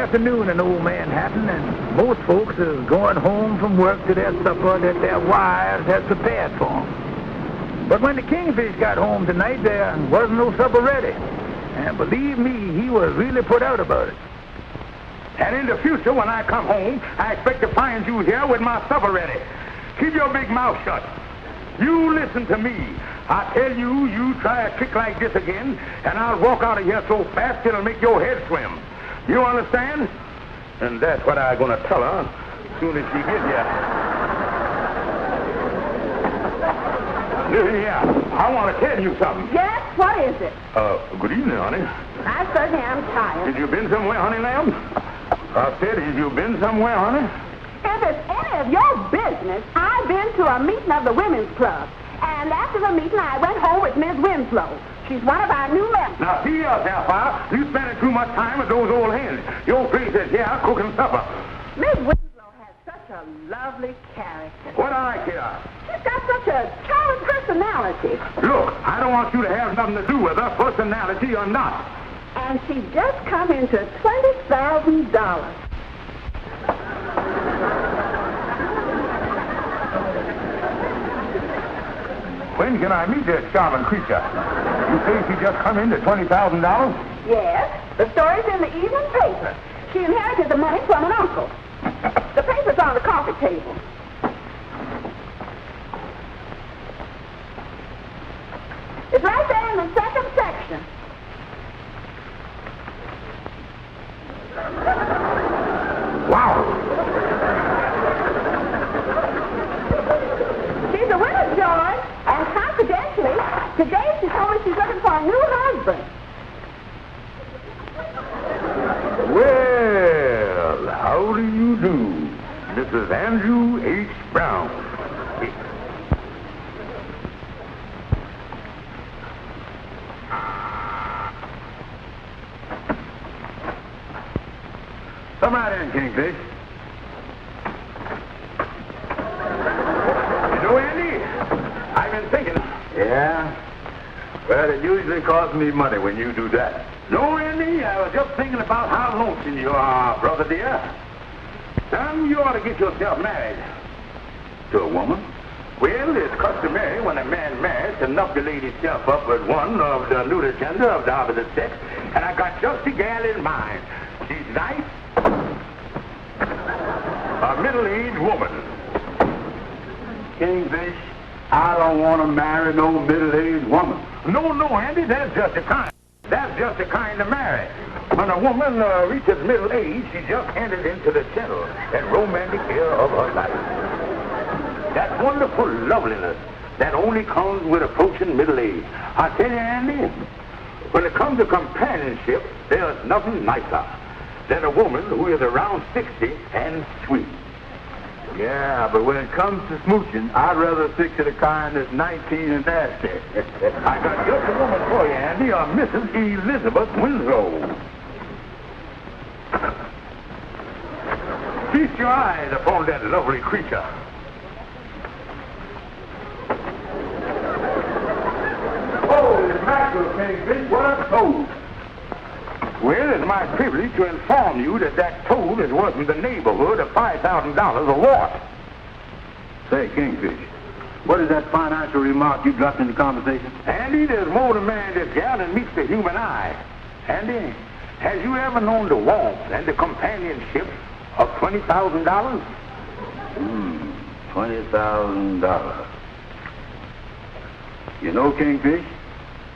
afternoon in old Manhattan, and most folks is going home from work to their supper that their wives had prepared for them. But when the Kingfish got home tonight, there wasn't no supper ready. And believe me, he was really put out about it. And in the future, when I come home, I expect to find you here with my supper ready. Keep your big mouth shut. You listen to me. I tell you, you try a trick like this again, and I'll walk out of here so fast it'll make your head swim. You understand? And that's what I'm going to tell her as soon as she gets here. Yeah, I want to tell you something. Yes, what is it? Good evening, honey. I certainly am tired. Have you been somewhere, honey lamb? I said, have you been somewhere, honey? If it's any of your business, I've been to a meeting of the Women's Club. And after the meeting, I went home with Miss Winslow. She's one of our new members. Now, see yourself, Pa. You spending too much time with those old hens. Your place is here cooking supper. Miss Winslow has such a lovely character. What do I care? She's got such a charming personality. Look, I don't want you to have nothing to do with her, personality or not. And she's just come into $20,000. When can I meet this charming creature? You say she just come in to $20,000? Yes, the story's in the evening paper. She inherited the money from an uncle. The paper's on the coffee table. It's right there in the second section. Wow! She's a widow, George, and confidentially, today she told me she's looking for a new husband. Well, how do you do, Mrs. Andrew H. Brown? Come right in, Kingfish. You know, Andy, I've been thinking. Yeah? Well, it usually costs me money when you do that. No, Andy, I was just thinking about how lonesome you are, brother dear. Son, you ought to get yourself married. To a woman? Well, it's customary when a man marries to inoculate himself up with one of the neuter gender of the opposite sex, and I got just the gal in mind. She's nice. A middle-aged woman. Kingfish, I don't want to marry no middle-aged woman. No, Andy, that's just the kind. That's just the kind to marry. When a woman reaches middle age, she's just handed into the gentle and romantic era of her life. That wonderful loveliness that only comes with approaching middle age. I tell you, Andy, when it comes to companionship, there's nothing nicer than a woman who is around 60 and sweet. Yeah, but when it comes to smooching, I'd rather stick to the kind that's 19 and nasty. I got just a woman for you, Andy, a Mrs. Elizabeth Winslow. Feast your eyes upon that lovely creature. Holy mackerel, Kingfish, what a toad. Well, it's my privilege to inform you that that toad is worth in the neighborhood of $5,000 a watt. Say, Kingfish, what is that financial remark you dropped in the conversation? Andy, there's more to man this gal than meets the human eye. Andy, have you ever known the warmth and the companionship of $20,000? $20,000. You know, Kingfish,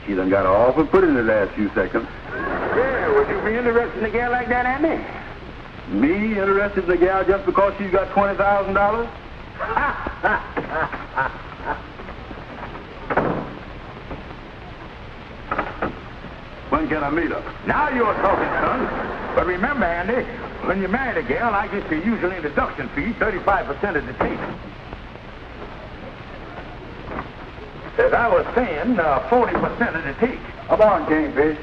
she done got awful put in the last few seconds. Yeah, would you be interested in a gal like that, Andy? Me interested in a gal just because she's got $20,000? When can I meet her? Now you're talking, son. But remember, Andy, when you marry a gal, I get the usual introduction fee, 35% of the take. As I was saying, 40% of the take. Come on, Kingfish.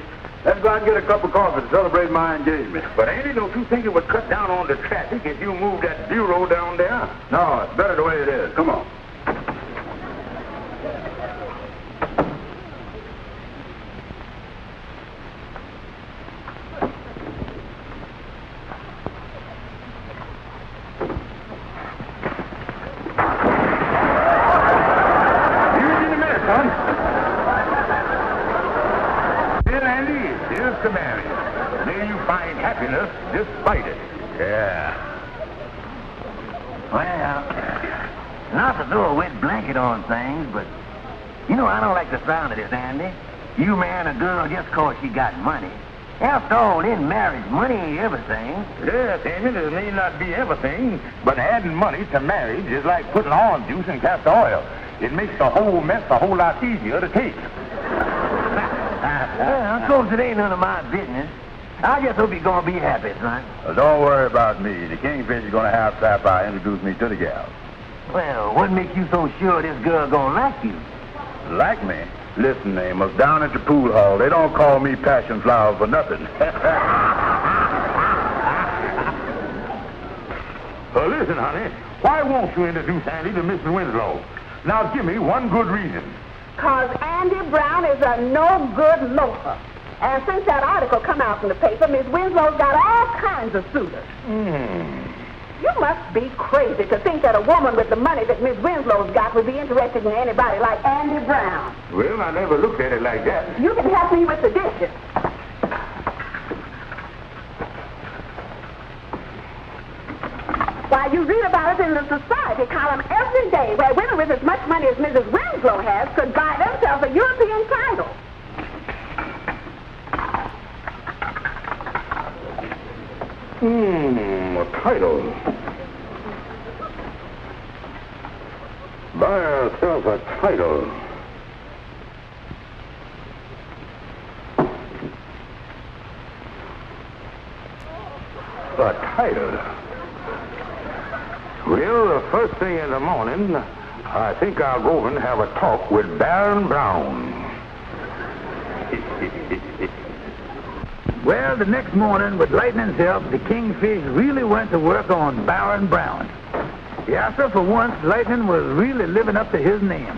Let's go out and get a cup of coffee to celebrate my engagement. But, Andy, don't you think it would cut down on the traffic if you moved that bureau down there? No, it's better the way it is. Come on. Well, not to throw a wet blanket on things, but, I don't like the sound of this, Andy. You marrying a girl just 'cause she got money. After all, in marriage, money ain't everything. Yes, Amy, it may not be everything, but adding money to marriage is like putting orange juice in castor oil. It makes the whole mess a whole lot easier to take. Well, of course, it ain't none of my business. I just hope you're going to be happy, son. Well, don't worry about me. The Kingfish is going to have Sapphire introduce me to the gal. Well, what makes you so sure this girl going to like you? Like me? Listen, Amos, down at the pool hall, they don't call me Passion Flower for nothing. Well, listen, honey, why won't you introduce Andy to Mrs. Winslow? Now, give me one good reason. 'Cause Andy Brown is a no-good loafer. And since that article come out in the paper, Miss Winslow's got all kinds of suitors. You must be crazy to think that a woman with the money that Miss Winslow's got would be interested in anybody like Andy Brown. Well, I never looked at it like that. You can help me with the dishes. Why, you read about it in the society column every day, where women with as much money as Mrs. Winslow has could buy themselves a European title. A title. Buy ourselves a title. A title? Well, the first thing in the morning, I think I'll go over and have a talk with Baron Brown. Well, the next morning, with lightning's help, the Kingfish really went to work on Baron Brown. Yeah, sir, for once, Lightning was really living up to his name.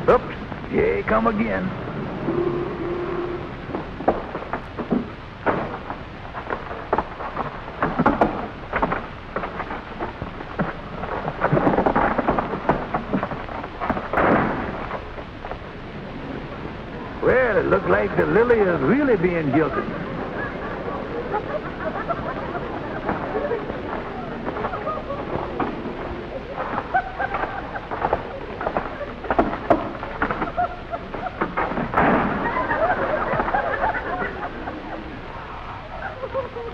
Oops, here he come again. Well, it looks like the Lily is really being jilted.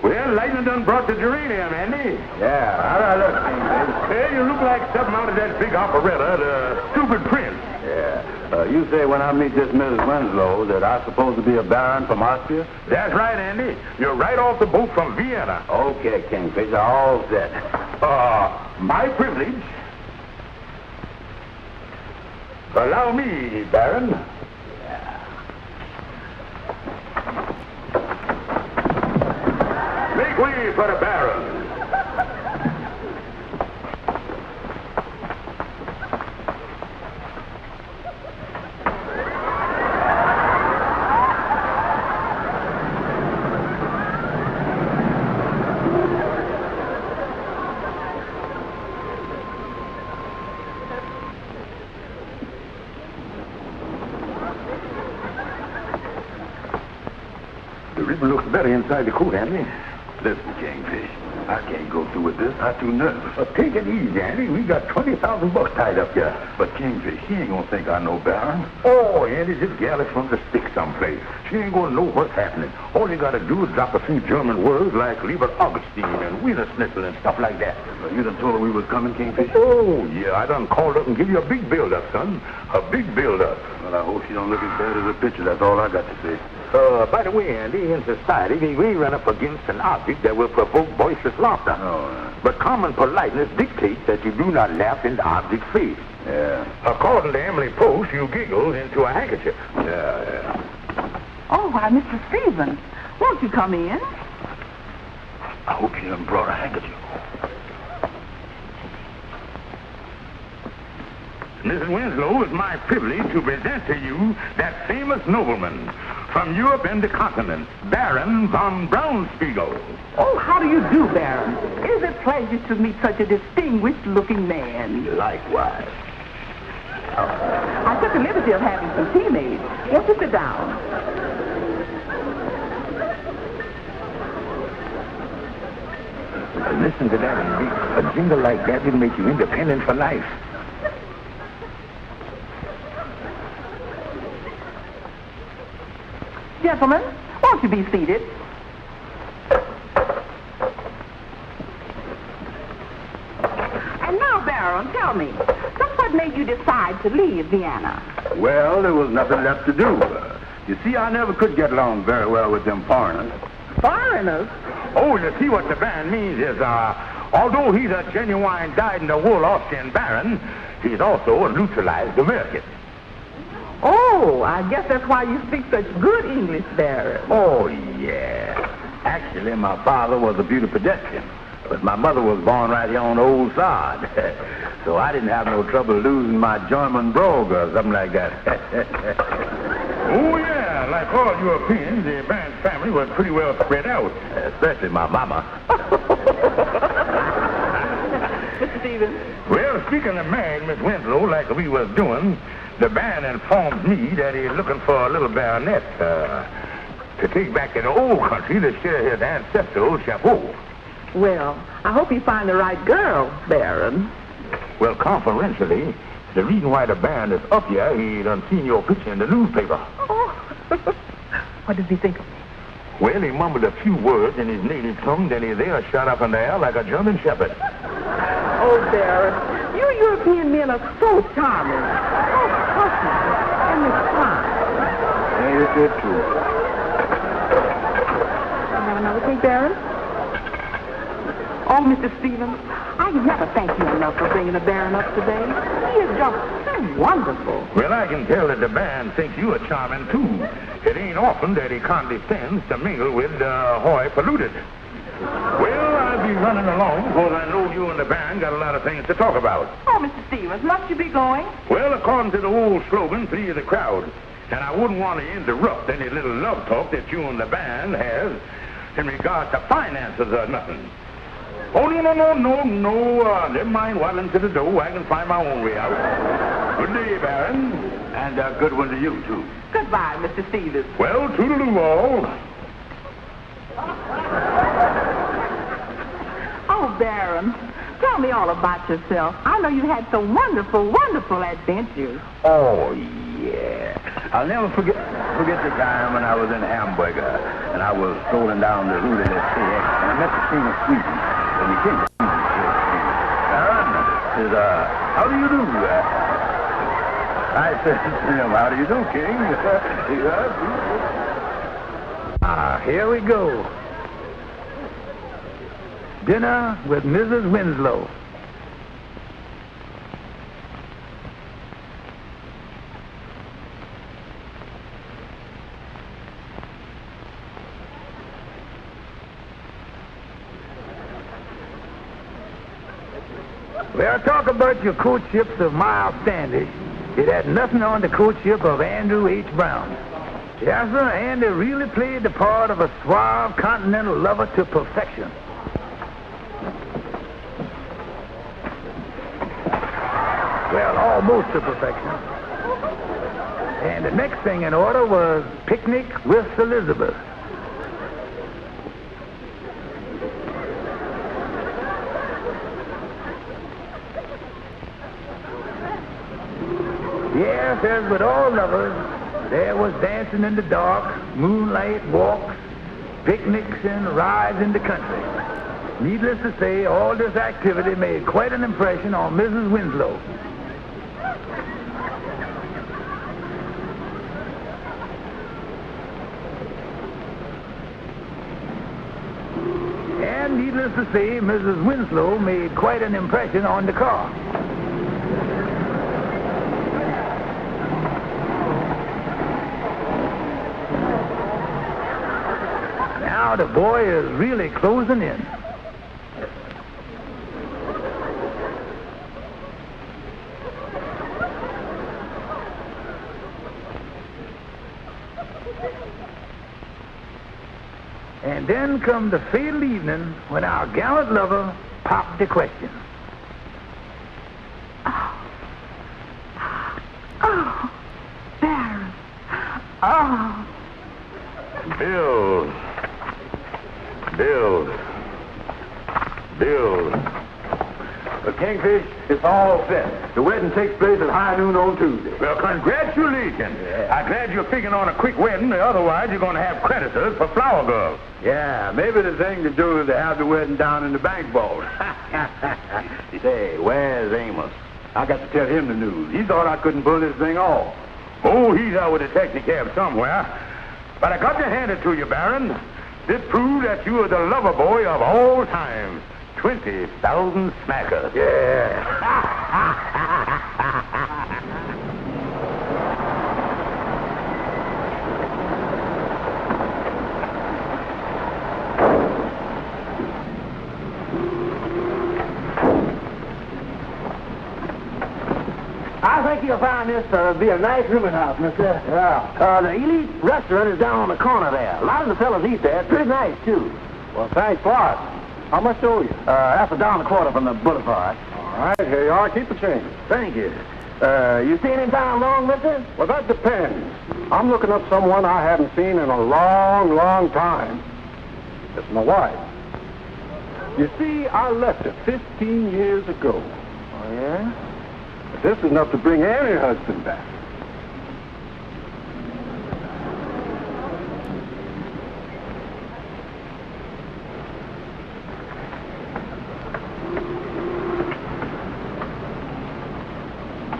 Well, Lightning done brought the geranium, Andy. Yeah, how do I look, Kingfish? Well, you look like something out of that big operetta, The Stupid Prince. Yeah. You say when I meet this Mrs. Winslow that I'm supposed to be a baron from Austria? That's right, Andy. You're right off the boat from Vienna. Okay, Kingfish, all set. My privilege. Allow me, Baron. Make way for the Baron. The ribbon looks better inside the coat, Andy. Listen, Kingfish, I can't go through with this. I'm too nervous. Take it easy, Andy. We got 20,000 bucks tied up here. But Kingfish, he ain't gonna think I know baron. Oh, Andy, this gal is from the stick someplace. She ain't gonna know what's happening. All you gotta do is drop a few German words like Lieber Augustine and Wiener Schnitzel and stuff like that. You done told her we was coming, Kingfish? Oh, yeah, I done called up and give you a big build-up, son. A big build-up. Well, I hope she don't look as bad as the picture. That's all I got to say. By the way, Andy, in society, we run up against an object that will provoke boisterous laughter. Oh, But common politeness dictates that you do not laugh in the object's face. yeah. According to Emily Post, you giggled into a handkerchief. Yeah. Oh, why, Mr. Stevens, won't you come in? I hope she done brought a handkerchief. Mrs. Winslow, it's my privilege to present to you that famous nobleman from Europe and the continent, Baron von Braunspiegel. Oh, how do you do, Baron? It is a pleasure to meet such a distinguished-looking man. Likewise. I took the liberty of having some tea made. Won't you sit down? Listen to that, Andy. A jingle like that will make you independent for life. Gentlemen, won't you be seated? And now, Baron, tell me, just what made you decide to leave Vienna? Well, there was nothing left to do. You see, I never could get along very well with them foreigners. Foreigners? Oh, you see what the band means is, although he's a genuine dyed-in-the-wool Austrian baron, he's also a neutralized American. Oh, I guess that's why you speak such good English, Baron. Oh, yeah. Actually, my father was a beauty pedestrian, but my mother was born right here on the old sod. So I didn't have no trouble losing my German brogue or something like that. Oh, yeah, like all Europeans, the band's family was pretty well spread out. Especially my mama. Mr. Stevens? Well, speaking of marrying Miss Winslow like we was doing, the band informs me that he's looking for a little baronet to take back in the old country to share his ancestral chapeau. Well, I hope you find the right girl, Baron. Well, confidentially, the reason why the band is up here, he done seen your picture in the newspaper. Oh. What does he think of me? Well, he mumbled a few words in his native tongue, then he there shot up in the air like a German shepherd. Oh, Baron, you European men are so charming, so personal, and refined. Ain't it true? You have another thing, Baron? Oh, Mr. Stevens, I can never thank you enough for bringing the Baron up today. He is just so wonderful. Well, I can tell that the band thinks you are charming, too. It ain't often that he condescends to mingle with the hoi polluted. Well, I'll be running along because I know you and the band got a lot of things to talk about. Oh, Mr. Stevens, must you be going? Well, according to the old slogan, please the crowd. And I wouldn't want to interrupt any little love talk that you and the band has in regard to finances or nothing. Oh, no. Never mind waddling to the door. I can find my own way out. Good day, Baron. And a good one to you, too. Goodbye, Mr. Stevens. Well, toodaloo all. Oh, Baron, tell me all about yourself. I know you had some wonderful, wonderful adventures. Oh, yeah. I'll never forget the time when I was in Hamburg, and I was strolling down the Rue de l'Essai, and I met the King of Sweden. And he came to me and said, Baron, how do you do? I said to him, how do you do, King? Here we go. Dinner with Mrs. Winslow. Well, talk about your courtships of Miles Standish. It had nothing on the courtship of Andrew H. Brown. Yes, sir, Andy really played the part of a suave continental lover to perfection. Well, almost to perfection. And the next thing in order was Picnic with Elizabeth. Yes, as with all lovers, there was dancing in the dark, moonlight walks, picnics, and rides in the country. Needless to say, all this activity made quite an impression on Mrs. Winslow. And needless to say, Mrs. Winslow made quite an impression on the car. Now the boy is really closing in. And then come the fatal evening when our gallant lover popped the question. Oh, Baron. Oh. Bill. Bill. Kingfish, it's all set. The wedding takes place at high noon on Tuesday. Well, congratulations. Yeah. I'm glad you're figuring on a quick wedding. Otherwise, you're going to have creditors for flower girls. Yeah, maybe the thing to do is to have the wedding down in the bank vault. Say, where's Amos? I got to tell him the news. He thought I couldn't pull this thing off. Oh, he's out with a taxi cab somewhere. But I got to hand it to you, Baron. This proves that you are the lover boy of all time. 20,000 smackers. Yeah. I think you'll find this to be a nice rooming house, mister. Yeah. The Elite restaurant is down on the corner there. A lot of the fellas eat there. It's pretty nice, too. Well, thanks a lot. How much owe you? That's $1.25 from the boulevard. All right, here you are. Keep the change. Thank you. You staying in town long, mister? Well, that depends. I'm looking up someone I haven't seen in a long, long time. It's my wife. You see, I left her 15 years ago. Oh, yeah? But this is enough to bring any husband back.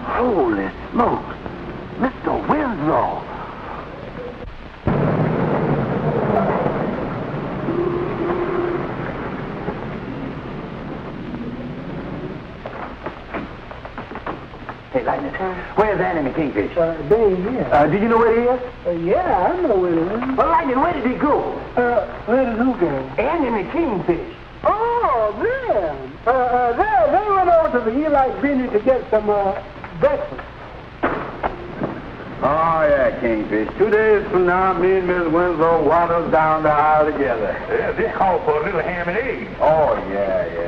Holy smokes. Mr. Winslow. Hey, Lightning, where's Andy and the Kingfish? They here. Did you know where he is? Yeah, I know where it is. Well, Lightning, where did he go? Where did who go? Andy and the Kingfish. Oh, them. They went over to the Eli Benny to get some, breakfast. Oh, yeah, Kingfish. 2 days from now, me and Miss Winslow waddles down the aisle together. Yeah, this calls for a little ham and eggs. Oh, yeah.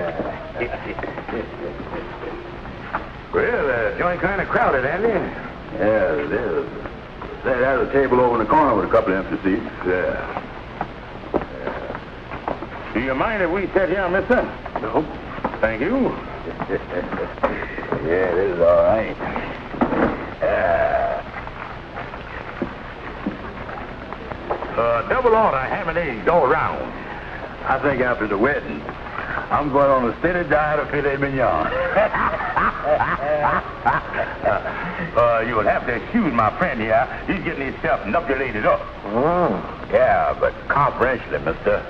Well, the joint kind of crowded, Andy. Yeah, it is. There's a table over in the corner with a couple of empty seats. Yeah. Do you mind if we sit here, mister? No. Thank you. Yeah, this is all right. Double order ham and eggs all around. I think after the wedding, I'm going on a steady diet of filet mignon. You will have to excuse my friend here. He's getting himself knuckleated up. Oh. Yeah, but confidentially, mister,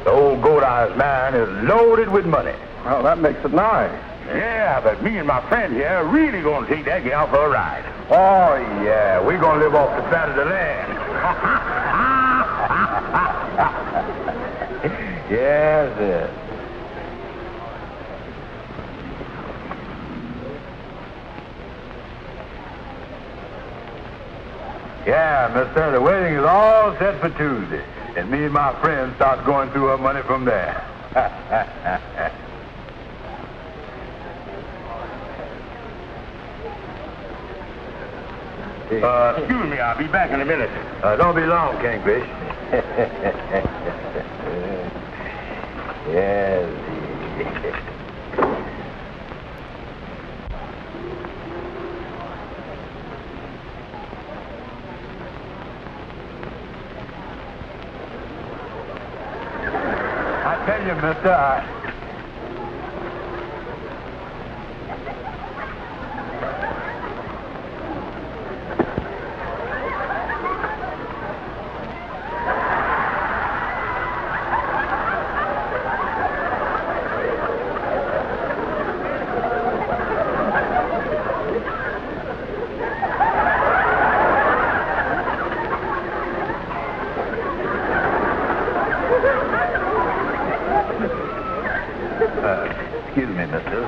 the old goat-eyes man is loaded with money. Well, that makes it nice. Yeah, but me and my friend here are really going to take that gal for a ride. Oh, yeah. We're going to live off the fat of the land. Yes, yes. Yeah, mister, the wedding is all set for Tuesday. And me and my friend start going through our money from there. Excuse me, I'll be back in a minute. Don't be long, Kingfish. Yes. I tell you, mister, excuse me, mister.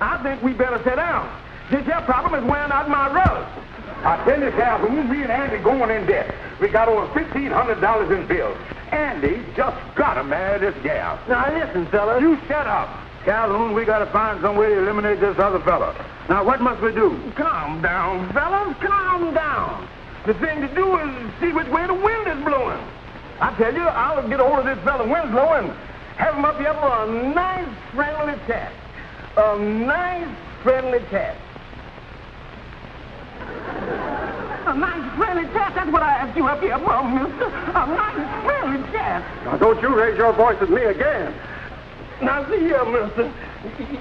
I think we better sit down. This here problem is wearing out my rug. I tell you, Calhoun, me and Andy going in debt. We got over $1,500 in bills. Andy just gotta marry this gal. Now, listen, fellas. You shut up. Calhoun, we gotta find some way to eliminate this other fella. Now, what must we do? Calm down, fellas. Calm down. The thing to do is see which way the wind is blowing. I tell you, I'll get hold of this fella Winslow and have him up here for a nice, friendly chat. A nice, friendly chat. A nice, friendly chat? That's what I asked you up here for, mister. A nice, friendly chat. Now, don't you raise your voice at me again. Now, see here, mister.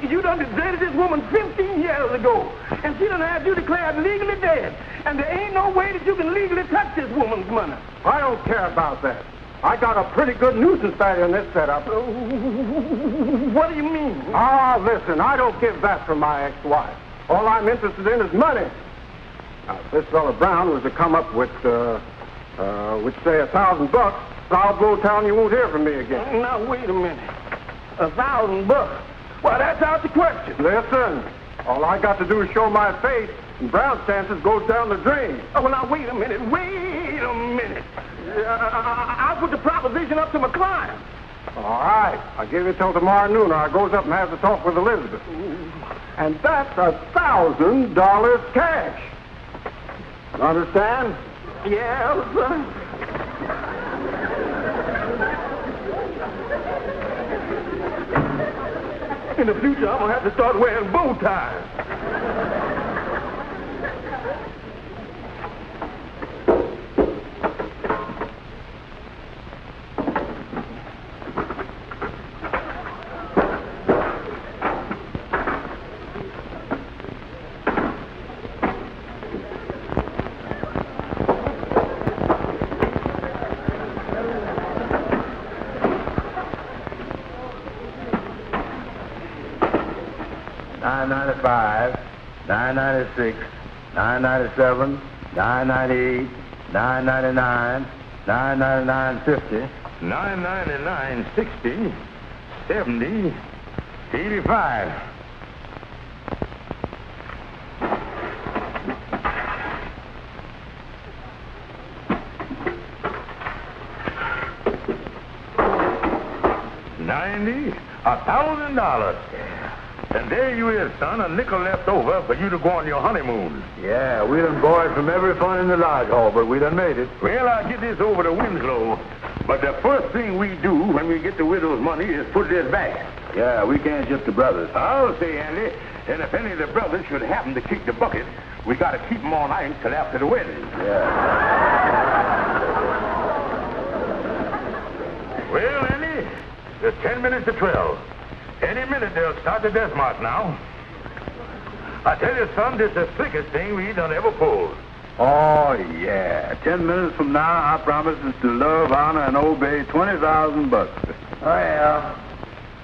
You done deserted this woman 15 years ago, and she done had you declared legally dead. And there ain't no way that you can legally touch this woman's money. I don't care about that. I got a pretty good nuisance value in this setup. What do you mean? Ah, listen, I don't give that for my ex-wife. All I'm interested in is money. Now, if this fella Brown was to come up with say $1,000, I'll blow town. You won't hear from me again. Now, wait a minute. $1,000? Well, that's out the question. Listen, all I got to do is show my face, and Brown's chances goes down the drain. Oh, well, now, wait a minute. Wait a minute. I'll put the proposition up to my client. All right. I'll give you till tomorrow noon, or I goes up and has a talk with Elizabeth. And that's $1,000 cash. You understand? Yeah, sir. In the future, I'm going to have to start wearing bow ties. $9.95, $9.96, $9.97, $9.98, $9.99, $9.99.50, $9.99, $60, $70, $85. $90, $1,000. And there you is, son, a nickel left over for you to go on your honeymoon. Yeah, we done borrowed from every fund in the lodge hall, but we done made it. Well, I'll get this over to Winslow. But the first thing we do when we get the widow's money is put this back. Yeah, we can't ship the brothers. I'll say, Andy, and if any of the brothers should happen to kick the bucket, we got to keep them on ice till after the wedding. Yeah. Well, Andy, it's 10 minutes to 12. Any minute they'll start the death march now. I tell you, son, this is the slickest thing we done ever pulled. Oh, yeah. 10 minutes from now, I promise is to love, honor, and obey $20,000. Oh, yeah.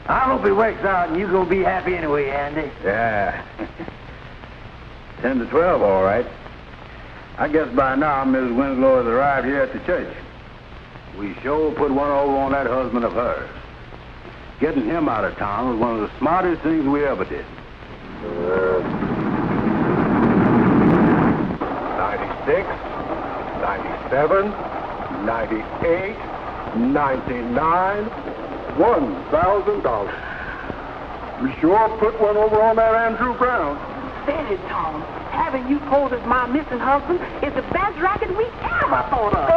I hope it works out and you're going to be happy anyway, Andy. Yeah. 10 to 12, all right. I guess by now Mrs. Winslow has arrived here at the church. We sure put one over on that husband of hers. Getting him out of town was one of the smartest things we ever did. 96, 97, 98, 99, $1,000. We sure put one over on that Andrew Brown. Steady, Tom. Having you posed as my missing husband is the best racket we ever thought of.